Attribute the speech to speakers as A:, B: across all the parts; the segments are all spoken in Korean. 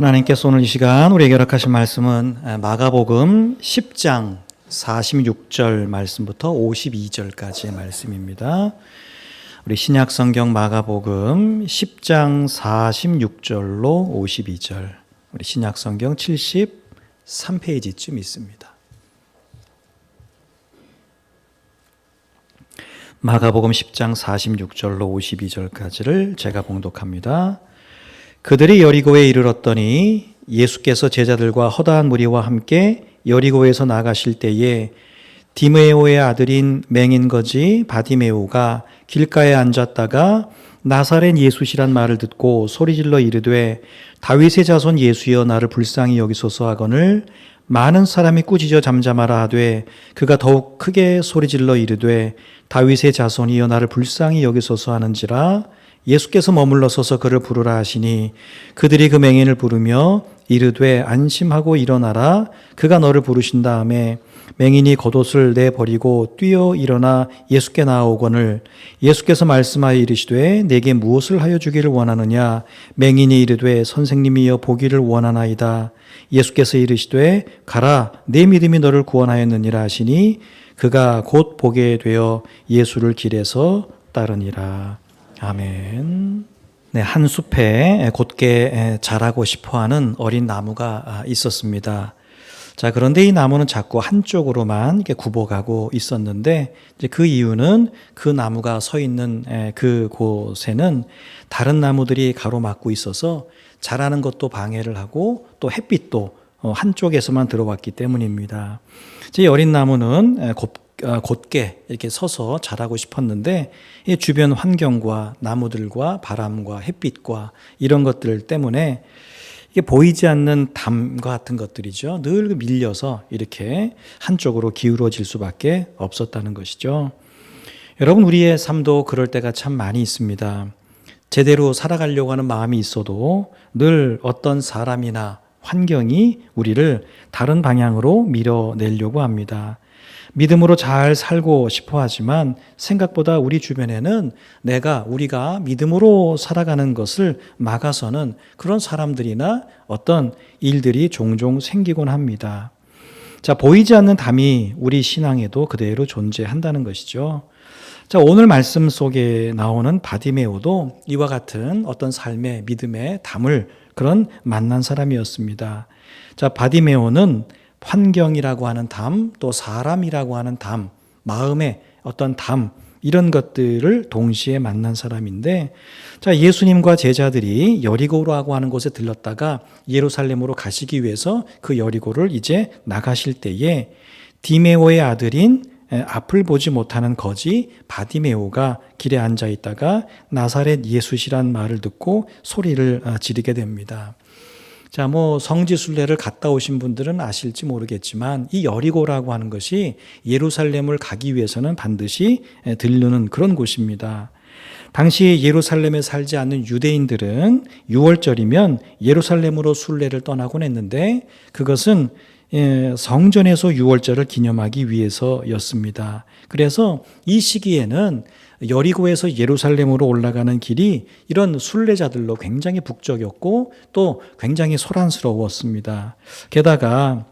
A: 하나님께서 오늘 이 시간 우리에게 허락하신 말씀은 마가복음 10장 46절 말씀부터 52절까지의 말씀입니다. 우리 신약성경 마가복음 10장 46절로 52절, 우리 신약성경 73페이지쯤 있습니다. 마가복음 10장 46절로 52절까지를 제가 봉독합니다. 그들이 여리고에 이르렀더니 예수께서 제자들과 허다한 무리와 함께 여리고에서 나가실 때에 디메오의 아들인 맹인거지 바디메오가 길가에 앉았다가 나사렛 예수시란 말을 듣고 소리질러 이르되 다윗의 자손 예수여 나를 불쌍히 여기소서 하거늘 많은 사람이 꾸짖어 잠잠하라 하되 그가 더욱 크게 소리질러 이르되 다윗의 자손이여 나를 불쌍히 여기소서 하는지라. 예수께서 머물러 서서 그를 부르라 하시니 그들이 그 맹인을 부르며 이르되 안심하고 일어나라. 그가 너를 부르신 다음에 맹인이 겉옷을 내버리고 뛰어 일어나 예수께 나아오거늘 예수께서 말씀하여 이르시되 내게 무엇을 하여 주기를 원하느냐. 맹인이 이르되 선생님이여 보기를 원하나이다. 예수께서 이르시되 가라 내 믿음이 너를 구원하였느니라 하시니 그가 곧 보게 되어 예수를 길에서 따르니라. 아멘. 네, 한 숲에 곧게 자라고 싶어하는 어린 나무가 있었습니다. 자, 그런데 이 나무는 자꾸 한쪽으로만 이렇게 굽어가고 있었는데, 이제 그 이유는 그 나무가 서 있는 그 곳에는 다른 나무들이 가로막고 있어서 자라는 것도 방해를 하고 또 햇빛도 한쪽에서만 들어왔기 때문입니다. 이 어린 나무는 곧게 이렇게 서서 자라고 싶었는데 이 주변 환경과 나무들과 바람과 햇빛과 이런 것들 때문에 이게 보이지 않는 담과 같은 것들이죠. 늘 밀려서 이렇게 한쪽으로 기울어질 수밖에 없었다는 것이죠. 여러분, 우리의 삶도 그럴 때가 참 많이 있습니다. 제대로 살아가려고 하는 마음이 있어도 늘 어떤 사람이나 환경이 우리를 다른 방향으로 밀어내려고 합니다. 믿음으로 잘 살고 싶어 하지만 생각보다 우리 주변에는 우리가 믿음으로 살아가는 것을 막아서는 그런 사람들이나 어떤 일들이 종종 생기곤 합니다. 자, 보이지 않는 담이 우리 신앙에도 그대로 존재한다는 것이죠. 자, 오늘 말씀 속에 나오는 바디메오도 이와 같은 어떤 삶의 믿음의 담을 그런 만난 사람이었습니다. 자, 바디메오는 환경이라고 하는 담, 또 사람이라고 하는 담, 마음의 어떤 담, 이런 것들을 동시에 만난 사람인데, 자, 예수님과 제자들이 여리고라고 하는 곳에 들렀다가 예루살렘으로 가시기 위해서 그 여리고를 이제 나가실 때에 디메오의 아들인 앞을 보지 못하는 거지 바디메오가 길에 앉아 있다가 나사렛 예수시란 말을 듣고 소리를 지르게 됩니다. 자, 성지순례를 갔다 오신 분들은 아실지 모르겠지만 이 여리고라고 하는 것이 예루살렘을 가기 위해서는 반드시 들르는 그런 곳입니다. 당시 예루살렘에 살지 않는 유대인들은 6월절이면 예루살렘으로 순례를 떠나곤 했는데 그것은 성전에서 6월절을 기념하기 위해서였습니다. 그래서 이 시기에는 여리고에서 예루살렘으로 올라가는 길이 이런 순례자들로 굉장히 북적였고 또 굉장히 소란스러웠습니다. 게다가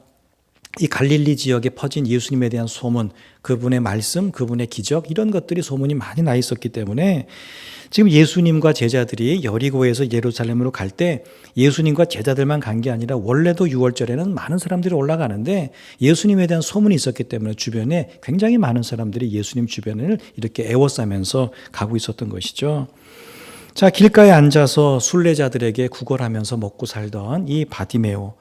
A: 이 갈릴리 지역에 퍼진 예수님에 대한 소문, 그분의 말씀, 그분의 기적, 이런 것들이 소문이 많이 나 있었기 때문에 지금 예수님과 제자들이 여리고에서 예루살렘으로 갈 때 예수님과 제자들만 간 게 아니라 원래도 6월절에는 많은 사람들이 올라가는데 예수님에 대한 소문이 있었기 때문에 주변에 굉장히 많은 사람들이 예수님 주변을 이렇게 에워싸면서 가고 있었던 것이죠. 자, 길가에 앉아서 순례자들에게 구걸하면서 먹고 살던 이 바디메오가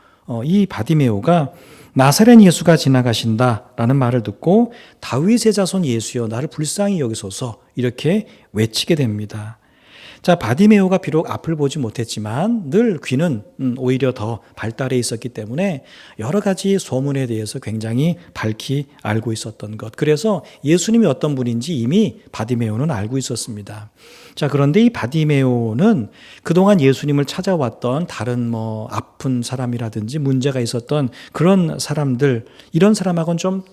A: 나사렛 예수가 지나가신다라는 말을 듣고 다윗의 자손 예수여 나를 불쌍히 여기소서 이렇게 외치게 됩니다. 자, 바디메오가 비록 앞을 보지 못했지만 늘 귀는 오히려 더 발달해 있었기 때문에 여러 가지 소문에 대해서 굉장히 밝히 알고 있었던 것. 그래서 예수님이 어떤 분인지 이미 바디메오는 알고 있었습니다. 자, 그런데 이 바디메오는 그동안 예수님을 찾아왔던 다른 아픈 사람이라든지 문제가 있었던 그런 사람들, 이런 사람하고는 좀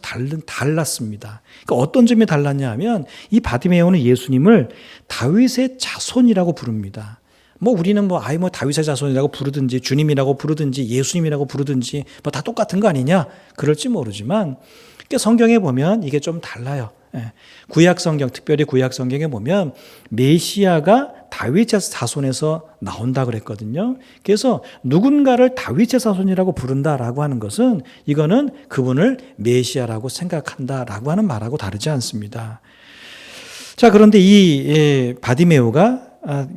A: 달랐습니다. 그러니까 어떤 점이 달랐냐 하면 이 바디메오는 예수님을 다윗의 자손이라고 부릅니다. 뭐 우리는 뭐 아이 뭐 다윗의 자손이라고 부르든지 주님이라고 부르든지 예수님이라고 부르든지 뭐 다 똑같은 거 아니냐? 그럴지 모르지만 성경에 보면 이게 좀 달라요. 구약 성경, 특별히 구약 성경에 보면 메시아가 다윗의 자손에서 나온다 그랬거든요. 그래서 누군가를 다윗의 자손이라고 부른다라고 하는 것은 이거는 그분을 메시아라고 생각한다라고 하는 말하고 다르지 않습니다. 자, 그런데 이 바디메오가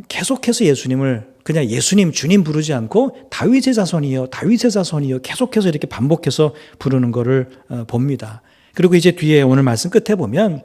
A: 계속해서 예수님을 그냥 예수님, 주님 부르지 않고 다윗의 자손이요, 다윗의 자손이요 계속해서 이렇게 반복해서 부르는 것을 봅니다. 그리고 이제 뒤에 오늘 말씀 끝에 보면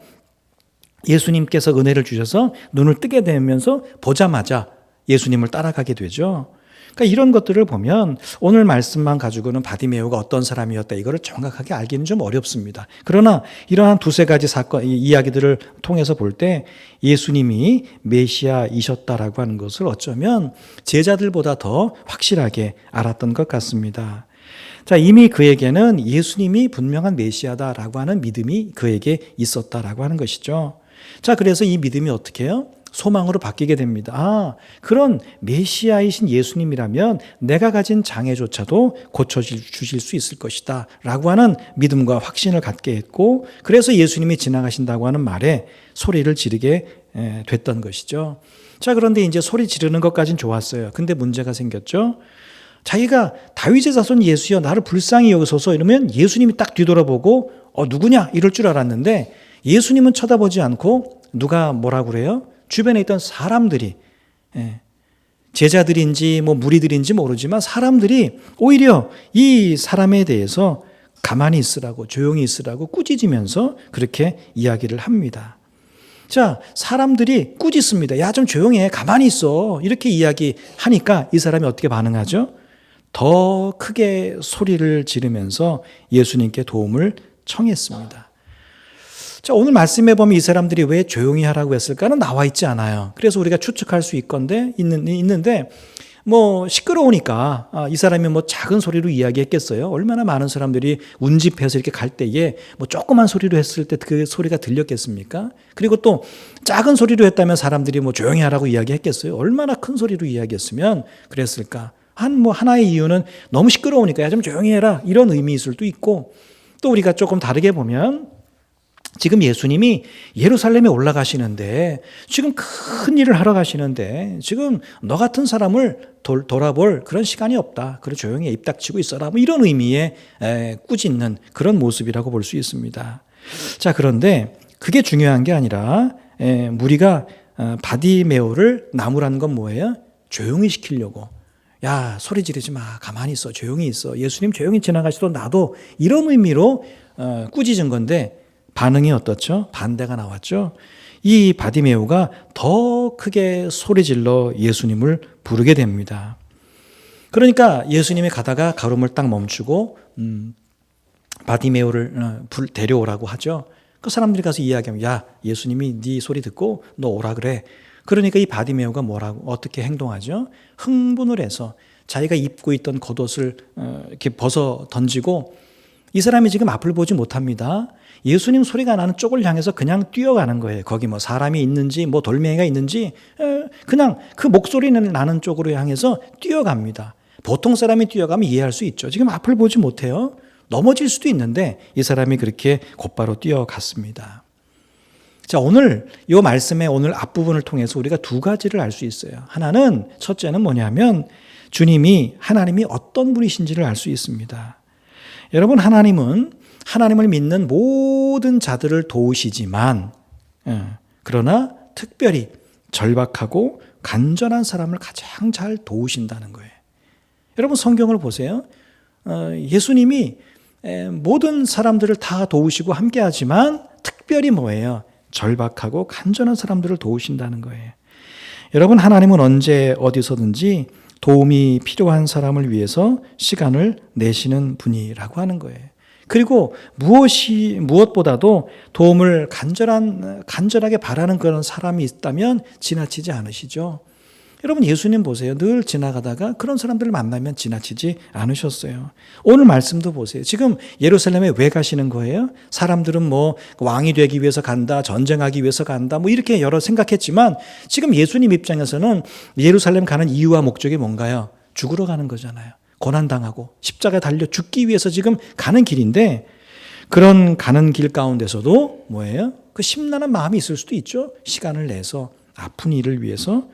A: 예수님께서 은혜를 주셔서 눈을 뜨게 되면서 보자마자 예수님을 따라가게 되죠. 그러니까 이런 것들을 보면 오늘 말씀만 가지고는 바디메오가 어떤 사람이었다 이거를 정확하게 알기는 좀 어렵습니다. 그러나 이러한 두세 가지 사건, 이야기들을 통해서 볼 때 예수님이 메시아이셨다라고 하는 것을 어쩌면 제자들보다 더 확실하게 알았던 것 같습니다. 자, 이미 그에게는 예수님이 분명한 메시아다라고 하는 믿음이 그에게 있었다라고 하는 것이죠. 자, 그래서 이 믿음이 어떻게 해요? 소망으로 바뀌게 됩니다. 그런 메시아이신 예수님이라면 내가 가진 장애조차도 고쳐주실 수 있을 것이다 라고 하는 믿음과 확신을 갖게 했고, 그래서 예수님이 지나가신다고 하는 말에 소리를 지르게 됐던 것이죠. 자, 그런데 이제 소리 지르는 것까지는 좋았어요. 근데 문제가 생겼죠. 자기가 다윗의 자손 예수여 나를 불쌍히 여기소서 이러면 예수님이 딱 뒤돌아보고 누구냐 이럴 줄 알았는데 예수님은 쳐다보지 않고 누가 뭐라고 그래요? 주변에 있던 사람들이, 제자들인지 뭐 무리들인지 모르지만 사람들이 오히려 이 사람에 대해서 가만히 있으라고, 조용히 있으라고 꾸짖으면서 그렇게 이야기를 합니다. 자, 사람들이 꾸짖습니다. 야, 좀 조용히 해. 가만히 있어. 이렇게 이야기하니까 이 사람이 어떻게 반응하죠? 더 크게 소리를 지르면서 예수님께 도움을 청했습니다. 자, 오늘 말씀해 보면 이 사람들이 왜 조용히 하라고 했을까는 나와 있지 않아요. 그래서 우리가 추측할 수 있는데 뭐 시끄러우니까 이 사람이 뭐 작은 소리로 이야기했겠어요. 얼마나 많은 사람들이 운집해서 이렇게 갈 때에 뭐 조그만 소리로 했을 때 그 소리가 들렸겠습니까? 그리고 또 작은 소리로 했다면 사람들이 뭐 조용히 하라고 이야기했겠어요. 얼마나 큰 소리로 이야기했으면 그랬을까? 하나의 이유는 너무 시끄러우니까 야, 좀 조용히 해라 이런 의미일 수도 있고, 또 우리가 조금 다르게 보면 지금 예수님이 예루살렘에 올라가시는데 지금 큰 일을 하러 가시는데 지금 너 같은 사람을 돌아볼 그런 시간이 없다. 그래 조용히 입 닥치고 있어라. 뭐 이런 의미의 꾸짖는 그런 모습이라고 볼 수 있습니다. 자, 그런데 그게 중요한 게 아니라 무리가 바디메오를 나무라는 건 뭐예요? 조용히 시키려고. 야, 소리 지르지 마. 가만히 있어. 조용히 있어. 예수님 조용히 지나가시도 나도 이런 의미로 꾸짖은 건데 반응이 어떻죠? 반대가 나왔죠. 이 바디메오가 더 크게 소리질러 예수님을 부르게 됩니다. 그러니까 예수님이 가다가 걸음을 딱 멈추고 바디메오를 데려오라고 하죠. 그 사람들이 가서 이야기하면 야, 예수님이 네 소리 듣고 너 오라 그래. 그러니까 이 바디메오가 어떻게 행동하죠? 흥분을 해서 자기가 입고 있던 겉옷을 이렇게 벗어 던지고, 이 사람이 지금 앞을 보지 못합니다. 예수님 소리가 나는 쪽을 향해서 그냥 뛰어가는 거예요. 거기 뭐 사람이 있는지 뭐 돌멩이가 있는지 그냥 그 목소리는 나는 쪽으로 향해서 뛰어갑니다. 보통 사람이 뛰어가면 이해할 수 있죠. 지금 앞을 보지 못해요. 넘어질 수도 있는데 이 사람이 그렇게 곧바로 뛰어갔습니다. 자, 오늘 이 말씀의 오늘 앞부분을 통해서 우리가 두 가지를 알 수 있어요. 하나는, 첫째는 뭐냐면 하나님이 어떤 분이신지를 알 수 있습니다. 여러분, 하나님을 믿는 모든 자들을 도우시지만 그러나 특별히 절박하고 간절한 사람을 가장 잘 도우신다는 거예요. 여러분, 성경을 보세요. 예수님이 모든 사람들을 다 도우시고 함께하지만 특별히 뭐예요? 절박하고 간절한 사람들을 도우신다는 거예요. 여러분, 하나님은 언제 어디서든지 도움이 필요한 사람을 위해서 시간을 내시는 분이라고 하는 거예요. 그리고 무엇보다도 도움을 간절하게 바라는 그런 사람이 있다면 지나치지 않으시죠. 여러분 예수님 보세요. 늘 지나가다가 그런 사람들을 만나면 지나치지 않으셨어요. 오늘 말씀도 보세요. 지금 예루살렘에 왜 가시는 거예요? 사람들은 뭐 왕이 되기 위해서 간다, 전쟁하기 위해서 간다, 뭐 이렇게 여러 생각했지만 지금 예수님 입장에서는 예루살렘 가는 이유와 목적이 뭔가요? 죽으러 가는 거잖아요. 고난당하고 십자가에 달려 죽기 위해서 지금 가는 길인데, 그런 가는 길 가운데서도 뭐예요? 그 심란한 마음이 있을 수도 있죠. 시간을 내서 아픈 이를 위해서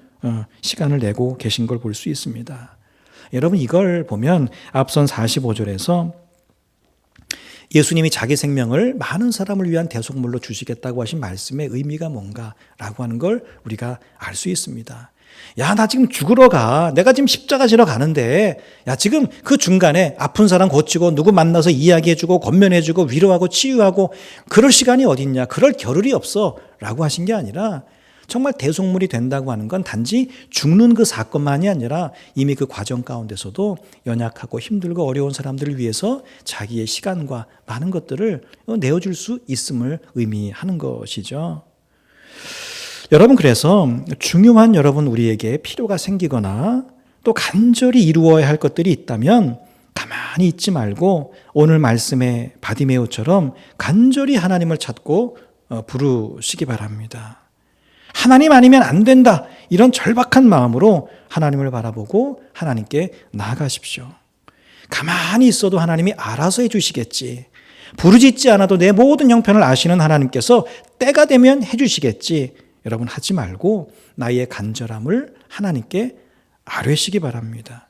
A: 시간을 내고 계신 걸 볼 수 있습니다. 여러분 이걸 보면 앞선 45절에서 예수님이 자기 생명을 많은 사람을 위한 대속물로 주시겠다고 하신 말씀의 의미가 뭔가라고 하는 걸 우리가 알 수 있습니다. 야, 나 지금 죽으러 가. 내가 지금 십자가 지러 가는데, 야, 지금 그 중간에 아픈 사람 고치고 누구 만나서 이야기해주고 권면해주고 위로하고 치유하고 그럴 시간이 어딨냐. 그럴 겨를이 없어. 라고 하신 게 아니라 정말 대속물이 된다고 하는 건 단지 죽는 그 사건만이 아니라 이미 그 과정 가운데서도 연약하고 힘들고 어려운 사람들을 위해서 자기의 시간과 많은 것들을 내어줄 수 있음을 의미하는 것이죠. 여러분, 그래서 중요한 여러분 우리에게 필요가 생기거나 또 간절히 이루어야 할 것들이 있다면 가만히 있지 말고 오늘 말씀의 바디메오처럼 간절히 하나님을 찾고 부르시기 바랍니다. 하나님 아니면 안 된다, 이런 절박한 마음으로 하나님을 바라보고 하나님께 나아가십시오. 가만히 있어도 하나님이 알아서 해주시겠지. 부르짖지 않아도 내 모든 형편을 아시는 하나님께서 때가 되면 해주시겠지. 여러분 하지 말고 나의 간절함을 하나님께 아뢰시기 바랍니다.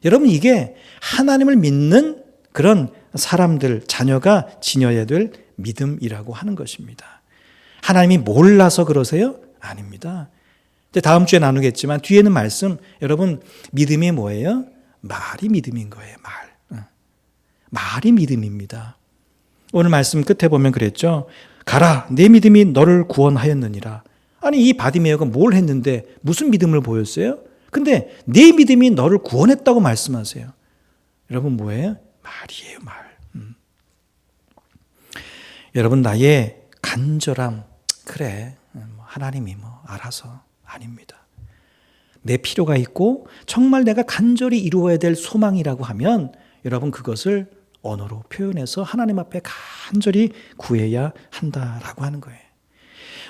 A: 여러분 이게 하나님을 믿는 그런 사람들, 자녀가 지녀야 될 믿음이라고 하는 것입니다. 하나님이 몰라서 그러세요? 아닙니다. 다음 주에 나누겠지만 뒤에는 말씀, 여러분 믿음이 뭐예요? 말이 믿음인 거예요. 말이 믿음입니다. 오늘 말씀 끝에 보면 그랬죠. 가라, 내 믿음이 너를 구원하였느니라. 아니 이 바디메오가 뭘 했는데 무슨 믿음을 보였어요? 근데 내 믿음이 너를 구원했다고 말씀하세요. 여러분 뭐예요? 말이에요, 말. 여러분 나의 간절함, 그래 하나님이 뭐 알아서, 아닙니다. 내 필요가 있고 정말 내가 간절히 이루어야 될 소망이라고 하면 여러분 그것을 언어로 표현해서 하나님 앞에 간절히 구해야 한다라고 하는 거예요.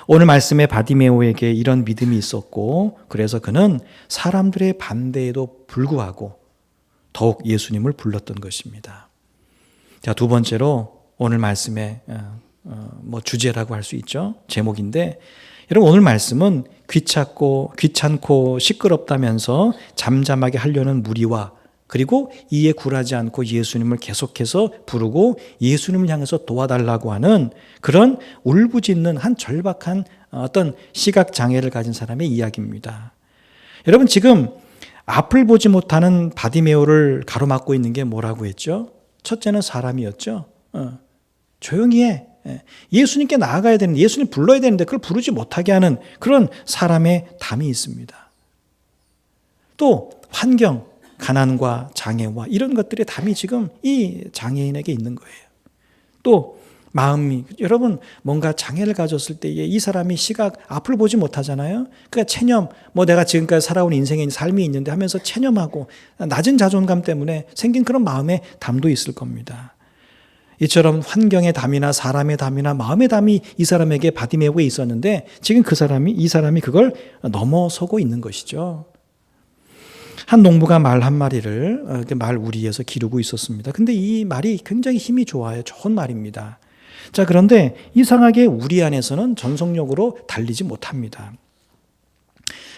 A: 오늘 말씀에 바디메오에게 이런 믿음이 있었고 그래서 그는 사람들의 반대에도 불구하고 더욱 예수님을 불렀던 것입니다. 자, 두 번째로 오늘 말씀의 주제라고 할 수 있죠. 제목인데, 여러분 오늘 말씀은 귀찮고 시끄럽다면서 잠잠하게 하려는 무리와 그리고 이에 굴하지 않고 예수님을 계속해서 부르고 예수님을 향해서 도와달라고 하는 그런 울부짖는 한 절박한 어떤 시각장애를 가진 사람의 이야기입니다. 여러분 지금 앞을 보지 못하는 바디메오를 가로막고 있는 게 뭐라고 했죠? 첫째는 사람이었죠. 조용히 해. 예수님께 나아가야 되는데, 예수님 불러야 되는데 그걸 부르지 못하게 하는 그런 사람의 담이 있습니다. 또 환경, 가난과 장애와 이런 것들의 담이 지금 이 장애인에게 있는 거예요. 또 마음이, 여러분 뭔가 장애를 가졌을 때에 이 사람이 시각 앞을 보지 못하잖아요. 그러니까 체념, 내가 지금까지 살아온 인생의 삶이 있는데 하면서 체념하고 낮은 자존감 때문에 생긴 그런 마음의 담도 있을 겁니다. 이처럼 환경의 담이나 사람의 담이나 마음의 담이 이 사람에게 바디메오에 있었는데 지금 이 사람이 그걸 넘어서고 있는 것이죠. 한 농부가 말 한 마리를 말 우리에서 기르고 있었습니다. 근데 이 말이 굉장히 힘이 좋아요. 좋은 말입니다. 자, 그런데 이상하게 우리 안에서는 전속력으로 달리지 못합니다.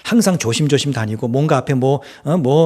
A: 항상 조심조심 다니고 뭔가 앞에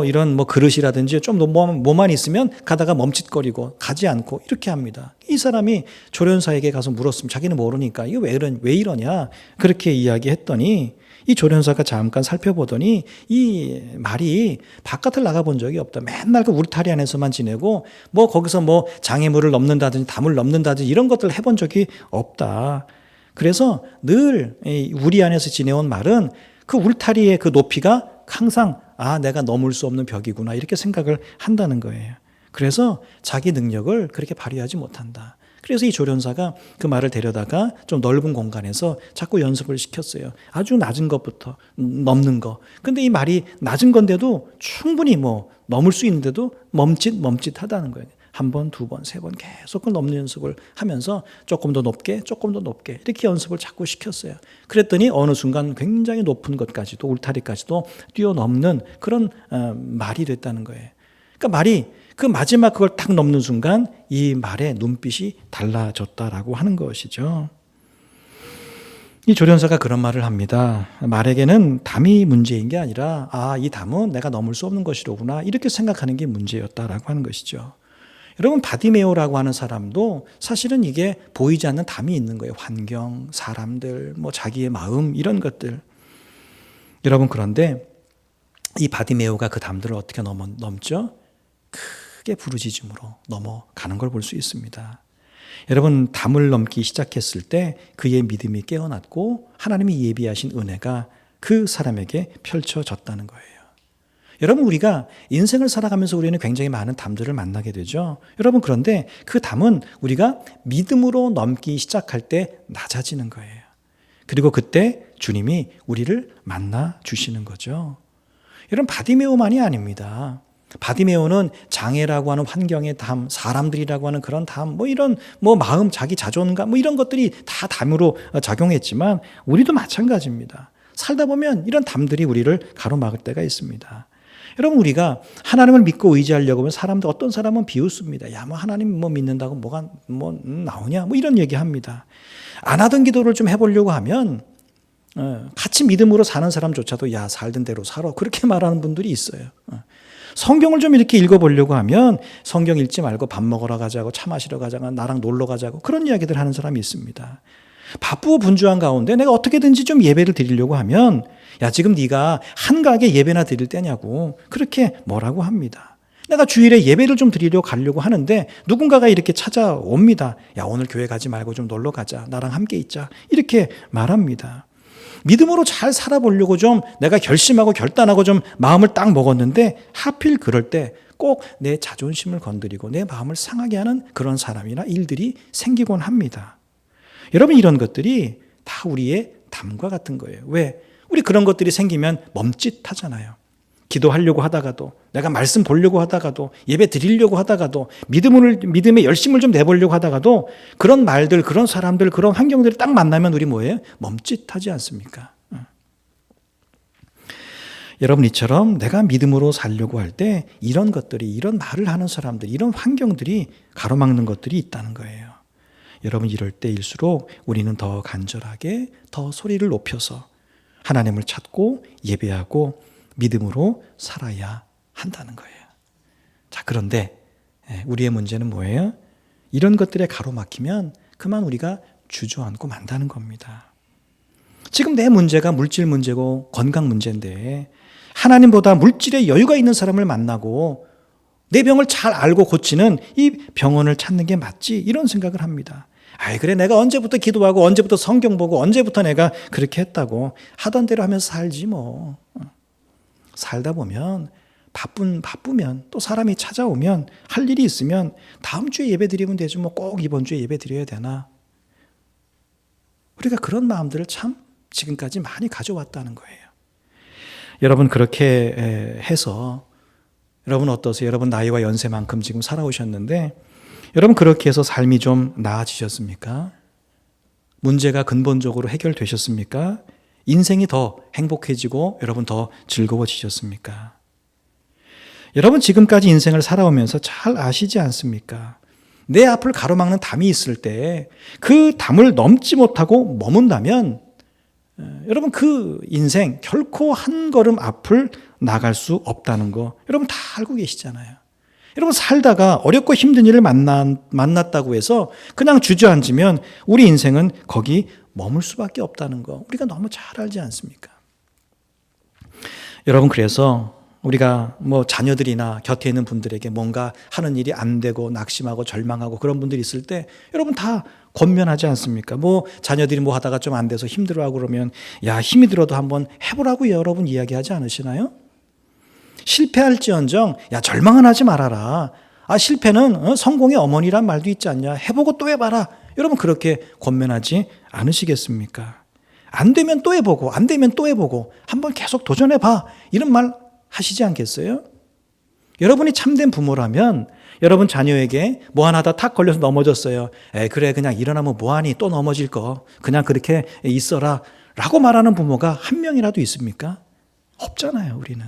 A: 이런 그릇이라든지 좀 뭐만 있으면 가다가 멈칫거리고 가지 않고 이렇게 합니다. 이 사람이 조련사에게 가서 물었으면 자기는 모르니까 이거 왜 이러냐 그렇게 이야기했더니 이 조련사가 잠깐 살펴보더니 이 말이 바깥을 나가본 적이 없다. 맨날 그 울타리 안에서만 지내고 거기서 장애물을 넘는다든지 담을 넘는다든지 이런 것들을 해본 적이 없다. 그래서 늘 우리 안에서 지내온 말은 그 울타리의 그 높이가 항상 내가 넘을 수 없는 벽이구나 이렇게 생각을 한다는 거예요. 그래서 자기 능력을 그렇게 발휘하지 못한다. 그래서 이 조련사가 그 말을 데려다가 좀 넓은 공간에서 자꾸 연습을 시켰어요. 아주 낮은 것부터 넘는 거. 근데 이 말이 낮은 건데도 충분히 넘을 수 있는데도 멈칫하다는 거예요. 한 번, 두 번, 세 번 계속 그 넘는 연습을 하면서 조금 더 높게 이렇게 연습을 자꾸 시켰어요. 그랬더니 어느 순간 굉장히 높은 것까지도 울타리까지도 뛰어넘는 그런 말이 됐다는 거예요. 그러니까 말이 그 마지막 그걸 딱 넘는 순간 이 말의 눈빛이 달라졌다라고 하는 것이죠. 이 조련사가 그런 말을 합니다. 말에게는 담이 문제인 게 아니라 이 담은 내가 넘을 수 없는 것이로구나 이렇게 생각하는 게 문제였다라고 하는 것이죠. 여러분 바디메오라고 하는 사람도 사실은 이게 보이지 않는 담이 있는 거예요. 환경, 사람들, 자기의 마음 이런 것들. 여러분 그런데 이 바디메오가 그 담들을 어떻게 넘죠? 크게 부르짖음으로 넘어가는 걸 볼 수 있습니다. 여러분 담을 넘기 시작했을 때 그의 믿음이 깨어났고 하나님이 예비하신 은혜가 그 사람에게 펼쳐졌다는 거예요. 여러분 우리가 인생을 살아가면서 우리는 굉장히 많은 담들을 만나게 되죠. 여러분 그런데 그 담은 우리가 믿음으로 넘기 시작할 때 낮아지는 거예요. 그리고 그때 주님이 우리를 만나 주시는 거죠. 여러분 바디메오만이 아닙니다. 바디메오는 장애라고 하는 환경의 담, 사람들이라고 하는 그런 담, 이런 마음, 자기 자존감 이런 것들이 다 담으로 작용했지만 우리도 마찬가지입니다. 살다 보면 이런 담들이 우리를 가로막을 때가 있습니다. 여러분 우리가 하나님을 믿고 의지하려고 하면 사람들 어떤 사람은 비웃습니다. 야, 하나님 믿는다고 뭐가 나오냐? 이런 얘기합니다. 안 하던 기도를 좀 해보려고 하면 같이 믿음으로 사는 사람조차도 야, 살던 대로 살아 그렇게 말하는 분들이 있어요. 성경을 좀 이렇게 읽어보려고 하면 성경 읽지 말고 밥 먹으러 가자고 차 마시러 가자고 나랑 놀러 가자고 그런 이야기들 하는 사람이 있습니다. 바쁘고 분주한 가운데 내가 어떻게든지 좀 예배를 드리려고 하면 야 지금 네가 한가하게 예배나 드릴 때냐고 그렇게 뭐라고 합니다. 내가 주일에 예배를 좀 드리려고 가려고 하는데 누군가가 이렇게 찾아옵니다. 야 오늘 교회 가지 말고 좀 놀러 가자. 나랑 함께 있자. 이렇게 말합니다. 믿음으로 잘 살아보려고 좀 내가 결심하고 결단하고 좀 마음을 딱 먹었는데 하필 그럴 때 꼭 내 자존심을 건드리고 내 마음을 상하게 하는 그런 사람이나 일들이 생기곤 합니다. 여러분 이런 것들이 다 우리의 담과 같은 거예요. 왜? 우리 그런 것들이 생기면 멈칫하잖아요. 기도하려고 하다가도 내가 말씀 보려고 하다가도 예배 드리려고 하다가도 믿음의 열심을 좀 내보려고 하다가도 그런 말들 그런 사람들 그런 환경들을 딱 만나면 우리 뭐예요? 멈칫하지 않습니까? 여러분 이처럼 내가 믿음으로 살려고 할 때 이런 것들이 이런 말을 하는 사람들 이런 환경들이 가로막는 것들이 있다는 거예요. 여러분 이럴 때일수록 우리는 더 간절하게 더 소리를 높여서 하나님을 찾고 예배하고 믿음으로 살아야 한다는 거예요. 자, 그런데 우리의 문제는 뭐예요? 이런 것들에 가로막히면 그만 우리가 주저앉고 만다는 겁니다. 지금 내 문제가 물질 문제고 건강 문제인데 하나님보다 물질에 여유가 있는 사람을 만나고 내 병을 잘 알고 고치는 이 병원을 찾는 게 맞지? 이런 생각을 합니다. 아이 그래 내가 언제부터 기도하고 언제부터 성경 보고 언제부터 내가 그렇게 했다고 하던 대로 하면서 살지 뭐. 살다 보면 바쁘면 또 사람이 찾아오면 할 일이 있으면 다음 주에 예배 드리면 되지 뭐 꼭 이번 주에 예배 드려야 되나. 우리가 그런 마음들을 참 지금까지 많이 가져왔다는 거예요. 여러분 그렇게 해서 여러분 어떠세요? 여러분 나이와 연세만큼 지금 살아오셨는데 여러분 그렇게 해서 삶이 좀 나아지셨습니까? 문제가 근본적으로 해결되셨습니까? 인생이 더 행복해지고 여러분 더 즐거워지셨습니까? 여러분 지금까지 인생을 살아오면서 잘 아시지 않습니까? 내 앞을 가로막는 담이 있을 때 그 담을 넘지 못하고 머문다면 여러분 그 인생 결코 한 걸음 앞을 나갈 수 없다는 거 여러분 다 알고 계시잖아요. 여러분 살다가 어렵고 힘든 일을 만났다고 해서 그냥 주저앉으면 우리 인생은 거기 머물 수밖에 없다는 거 우리가 너무 잘 알지 않습니까? 여러분 그래서 우리가 자녀들이나 곁에 있는 분들에게 뭔가 하는 일이 안 되고 낙심하고 절망하고 그런 분들이 있을 때 여러분 다 권면하지 않습니까? 자녀들이 하다가 좀 안 돼서 힘들어하고 그러면 야 힘이 들어도 한번 해보라고 여러분 이야기하지 않으시나요? 실패할지언정 야 절망은 하지 말아라. 실패는 성공의 어머니란 말도 있지 않냐. 해보고 또 해봐라. 여러분 그렇게 권면하지 않으시겠습니까? 안 되면 또 해보고 안 되면 또 해보고 한번 계속 도전해봐. 이런 말 하시지 않겠어요? 여러분이 참된 부모라면 여러분 자녀에게 뭐 하나 하다 탁 걸려서 넘어졌어요. 그래 그냥 일어나면 뭐하니 또 넘어질 거. 그냥 그렇게 있어라. 라고 말하는 부모가 한 명이라도 있습니까? 없잖아요. 우리는.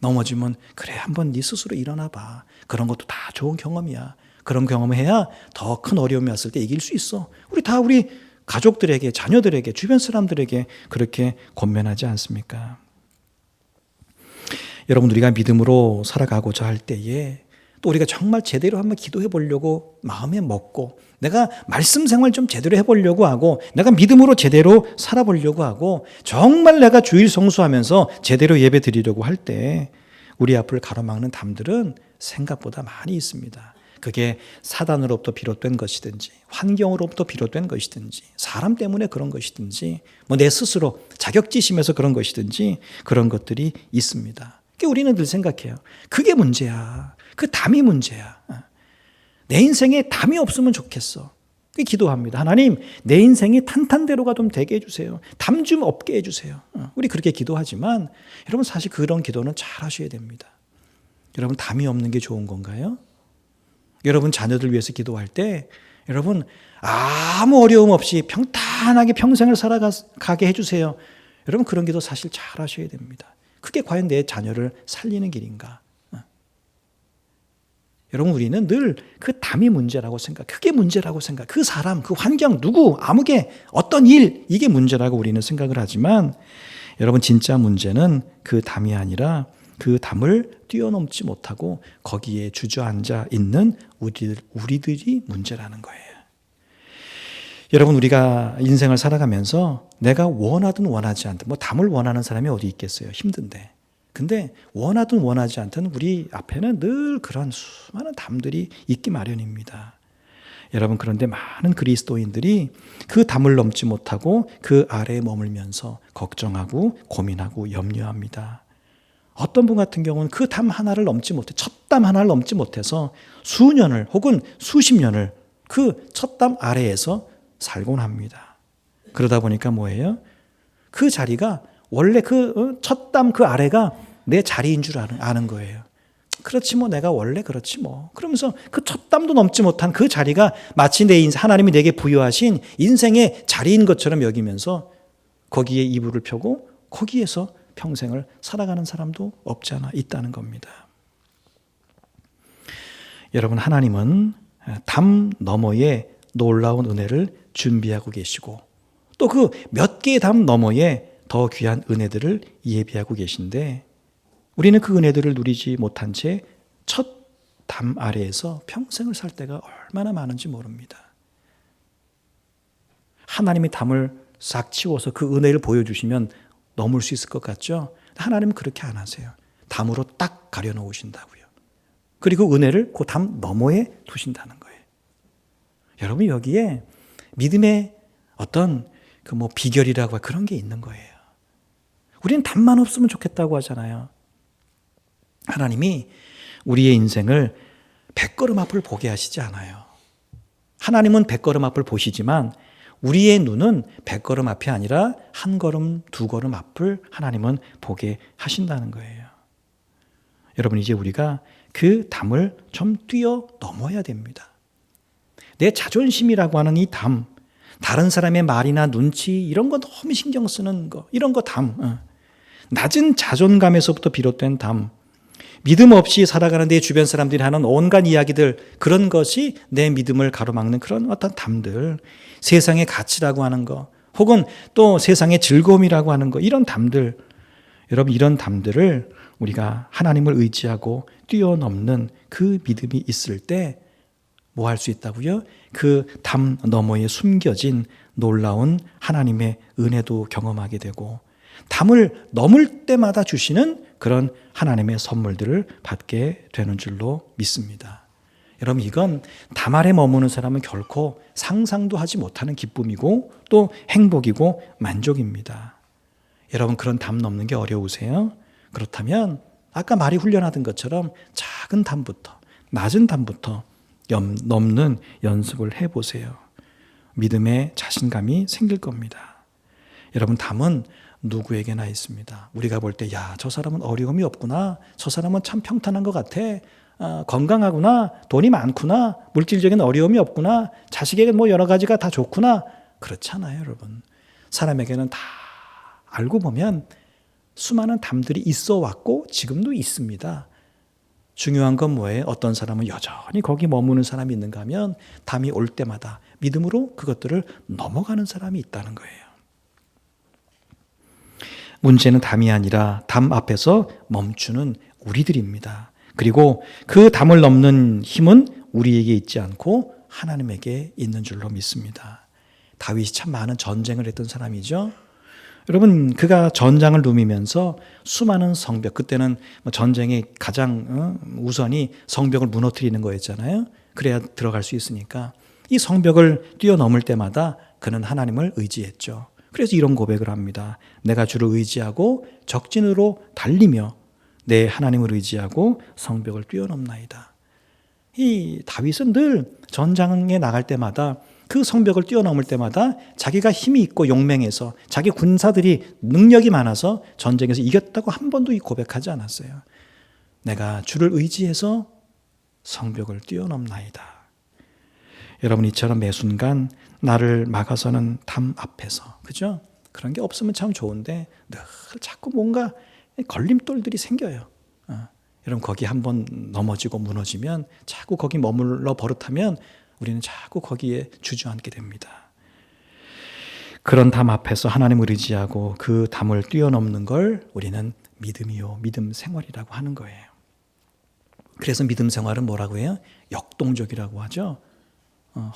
A: 넘어지면 그래 한번 네 스스로 일어나봐. 그런 것도 다 좋은 경험이야. 그런 경험을 해야 더 큰 어려움이 왔을 때 이길 수 있어. 우리 다 우리 가족들에게 자녀들에게 주변 사람들에게 그렇게 권면하지 않습니까? 여러분 우리가 믿음으로 살아가고자 할 때에 또 우리가 정말 제대로 한번 기도해 보려고 마음에 먹고 내가 말씀 생활 좀 제대로 해보려고 하고 내가 믿음으로 제대로 살아보려고 하고 정말 내가 주일 성수하면서 제대로 예배 드리려고 할 때 우리 앞을 가로막는 담들은 생각보다 많이 있습니다. 그게 사단으로부터 비롯된 것이든지 환경으로부터 비롯된 것이든지 사람 때문에 그런 것이든지 뭐 내 스스로 자격지심에서 그런 것이든지 그런 것들이 있습니다. 우리는 늘 생각해요. 그게 문제야. 그 담이 문제야. 내 인생에 담이 없으면 좋겠어. 기도합니다. 하나님, 내 인생이 탄탄대로가 좀 되게 해주세요. 담 좀 없게 해주세요. 우리 그렇게 기도하지만 여러분 사실 그런 기도는 잘 하셔야 됩니다. 여러분 담이 없는 게 좋은 건가요? 여러분 자녀들 위해서 기도할 때 여러분 아무 어려움 없이 평탄하게 평생을 살아가게 해주세요. 여러분 그런 기도 사실 잘 하셔야 됩니다. 그게 과연 내 자녀를 살리는 길인가? 여러분 우리는 늘 그 담이 문제라고 생각, 그게 문제라고 생각, 그 사람, 그 환경, 누구, 아무개, 어떤 일, 이게 문제라고 우리는 생각을 하지만 여러분 진짜 문제는 그 담이 아니라 그 담을 뛰어넘지 못하고 거기에 주저앉아 있는 우리들이 문제라는 거예요. 여러분 우리가 인생을 살아가면서 내가 원하든 원하지 않든 뭐 담을 원하는 사람이 어디 있겠어요. 힘든데. 근데 원하든 원하지 않든 우리 앞에는 늘 그런 수많은 담들이 있기 마련입니다. 여러분 그런데 많은 그리스도인들이 그 담을 넘지 못하고 그 아래에 머물면서 걱정하고 고민하고 염려합니다. 어떤 분 같은 경우는 그 담 하나를 넘지 못해 첫 담 하나를 넘지 못해서 수년을 혹은 수십 년을 그 첫 담 아래에서 살곤 합니다. 그러다 보니까 뭐예요? 그 자리가 원래 그 첫 담 그 아래가 내 자리인 줄 아는 거예요. 그렇지 뭐 내가 원래 그렇지 뭐. 그러면서 그 첫 담도 넘지 못한 그 자리가 마치 내 인생 하나님이 내게 부여하신 인생의 자리인 것처럼 여기면서 거기에 이불을 펴고 거기에서 평생을 살아가는 사람도 없지 않아 있다는 겁니다. 여러분 하나님은 담 너머에 놀라운 은혜를 준비하고 계시고 또 그 몇 개의 담 너머에 더 귀한 은혜들을 예비하고 계신데 우리는 그 은혜들을 누리지 못한 채 첫 담 아래에서 평생을 살 때가 얼마나 많은지 모릅니다. 하나님이 담을 싹 치워서 그 은혜를 보여주시면 넘을 수 있을 것 같죠? 하나님은 그렇게 안 하세요. 담으로 딱 가려놓으신다고요. 그리고 은혜를 그 담 너머에 두신다는 거예요. 여러분 여기에 믿음의 어떤 그 뭐 비결이라고 그런 게 있는 거예요. 우리는 담만 없으면 좋겠다고 하잖아요. 하나님이 우리의 인생을 100걸음 앞을 보게 하시지 않아요. 하나님은 100걸음 앞을 보시지만 우리의 눈은 100걸음 앞이 아니라 한 걸음, 두 걸음 앞을 하나님은 보게 하신다는 거예요. 여러분 이제 우리가 그 담을 좀 뛰어넘어야 됩니다. 내 자존심이라고 하는 이 담, 다른 사람의 말이나 눈치 이런 거 너무 신경 쓰는 거, 이런 거 담, 낮은 자존감에서부터 비롯된 담, 믿음 없이 살아가는 내 주변 사람들이 하는 온갖 이야기들, 그런 것이 내 믿음을 가로막는 그런 어떤 담들, 세상의 가치라고 하는 거, 혹은 또 세상의 즐거움이라고 하는 거, 이런 담들, 여러분 이런 담들을 우리가 하나님을 의지하고 뛰어넘는 그 믿음이 있을 때 뭐 할 수 있다고요? 그 담 너머에 숨겨진 놀라운 하나님의 은혜도 경험하게 되고 담을 넘을 때마다 주시는 그런 하나님의 선물들을 받게 되는 줄로 믿습니다. 여러분 이건 담 아래 머무는 사람은 결코 상상도 하지 못하는 기쁨이고 또 행복이고 만족입니다. 여러분 그런 담 넘는 게 어려우세요? 그렇다면 아까 말이 훈련하던 것처럼 작은 담부터 낮은 담부터 넘는 연습을 해보세요. 믿음의 자신감이 생길 겁니다. 여러분, 담은 누구에게나 있습니다. 우리가 볼 때, 야, 저 사람은 어려움이 없구나. 저 사람은 참 평탄한 것 같아. 건강하구나. 돈이 많구나. 물질적인 어려움이 없구나. 자식에게 뭐 여러 가지가 다 좋구나. 그렇잖아요, 여러분. 사람에게는 다 알고 보면 수많은 담들이 있어 왔고 지금도 있습니다. 중요한 건 뭐예요? 어떤 사람은 여전히 거기 머무는 사람이 있는가 하면 담이 올 때마다 믿음으로 그것들을 넘어가는 사람이 있다는 거예요. 문제는 담이 아니라 담 앞에서 멈추는 우리들입니다. 그리고 그 담을 넘는 힘은 우리에게 있지 않고 하나님에게 있는 줄로 믿습니다. 다윗이 참 많은 전쟁을 했던 사람이죠. 여러분, 그가 전장을 누비면서 수많은 성벽, 그때는 전쟁의 가장 우선이 성벽을 무너뜨리는 거였잖아요. 그래야 들어갈 수 있으니까 이 성벽을 뛰어넘을 때마다 그는 하나님을 의지했죠. 그래서 이런 고백을 합니다. 내가 주를 의지하고 적진으로 달리며 내 하나님을 의지하고 성벽을 뛰어넘나이다. 이 다윗은 늘 전장에 나갈 때마다 그 성벽을 뛰어넘을 때마다 자기가 힘이 있고 용맹해서 자기 군사들이 능력이 많아서 전쟁에서 이겼다고 한 번도 고백하지 않았어요. 내가 주를 의지해서 성벽을 뛰어넘나이다. 여러분, 이처럼 매 순간 나를 막아서는 담 앞에서, 그죠? 그런 게 없으면 참 좋은데 늘 자꾸 뭔가 걸림돌들이 생겨요. 여러분, 거기 한번 넘어지고 무너지면 자꾸 거기 머물러 버릇하면 우리는 자꾸 거기에 주저앉게 됩니다. 그런 담 앞에서 하나님을 의지하고 그 담을 뛰어넘는 걸 우리는 믿음이요, 믿음 생활이라고 하는 거예요. 그래서 믿음 생활은 뭐라고 해요? 역동적이라고 하죠.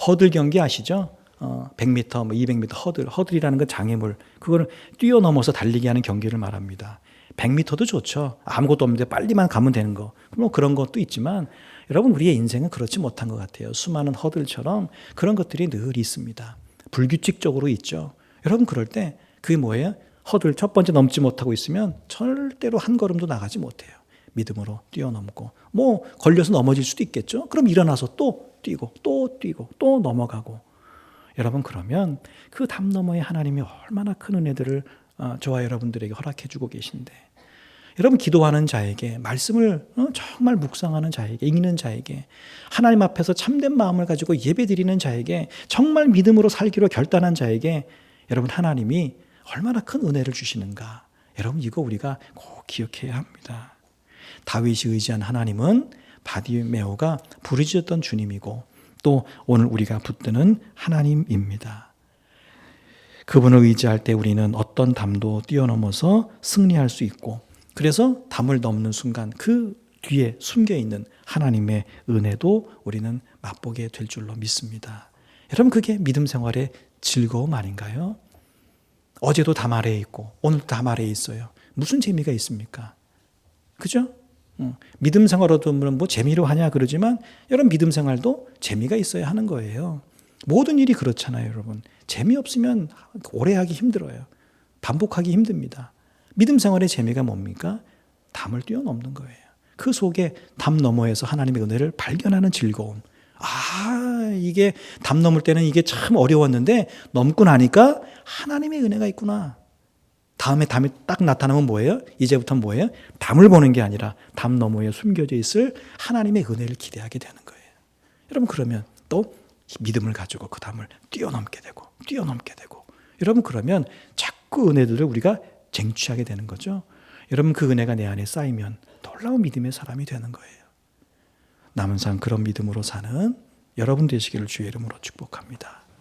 A: 허들 경기 아시죠? 100m, 200m 허들이라는 건 장애물, 그거를 뛰어넘어서 달리게 하는 경기를 말합니다. 100m도 좋죠. 아무것도 없는데 빨리만 가면 되는 거. 물론 그런 것도 있지만 여러분, 우리의 인생은 그렇지 못한 것 같아요. 수많은 허들처럼 그런 것들이 늘 있습니다. 불규칙적으로 있죠. 여러분, 그럴 때 그게 뭐예요? 허들 첫 번째 넘지 못하고 있으면 절대로 한 걸음도 나가지 못해요. 믿음으로 뛰어넘고, 뭐 걸려서 넘어질 수도 있겠죠. 그럼 일어나서 또 뛰고 또 뛰고 또 넘어가고. 여러분, 그러면 그 담 너머에 하나님이 얼마나 큰 은혜들을 저와 여러분들에게 허락해 주고 계신데, 여러분, 기도하는 자에게, 말씀을 정말 묵상하는 자에게, 읽는 자에게, 하나님 앞에서 참된 마음을 가지고 예배드리는 자에게, 정말 믿음으로 살기로 결단한 자에게 여러분, 하나님이 얼마나 큰 은혜를 주시는가. 여러분, 이거 우리가 꼭 기억해야 합니다. 다윗이 의지한 하나님은 바디메오가 부르짖었던 주님이고 또 오늘 우리가 붙드는 하나님입니다. 그분을 의지할 때 우리는 어떤 담도 뛰어넘어서 승리할 수 있고, 그래서 담을 넘는 순간 그 뒤에 숨겨있는 하나님의 은혜도 우리는 맛보게 될 줄로 믿습니다. 여러분, 그게 믿음 생활의 즐거움 아닌가요? 어제도 담 아래에 있고 오늘도 담 아래에 있어요. 무슨 재미가 있습니까? 그죠? 믿음 생활로도 뭐 재미로 하냐 그러지만 여러분, 믿음 생활도 재미가 있어야 하는 거예요. 모든 일이 그렇잖아요, 여러분. 재미없으면 오래 하기 힘들어요. 반복하기 힘듭니다. 믿음 생활의 재미가 뭡니까? 담을 뛰어넘는 거예요. 그 속에 담 너머에서 하나님의 은혜를 발견하는 즐거움. 이게 담 넘을 때는 이게 참 어려웠는데 넘고 나니까 하나님의 은혜가 있구나. 다음에 담이 딱 나타나면 뭐예요? 이제부터는 뭐예요? 담을 보는 게 아니라 담 너머에 숨겨져 있을 하나님의 은혜를 기대하게 되는 거예요. 여러분, 그러면 또 믿음을 가지고 그 담을 뛰어넘게 되고 여러분, 그러면 자꾸 은혜들을 우리가 쟁취하게 되는 거죠. 여러분, 그 은혜가 내 안에 쌓이면 놀라운 믿음의 사람이 되는 거예요. 남은 삶 그런 믿음으로 사는 여러분 되시기를 주의 이름으로 축복합니다.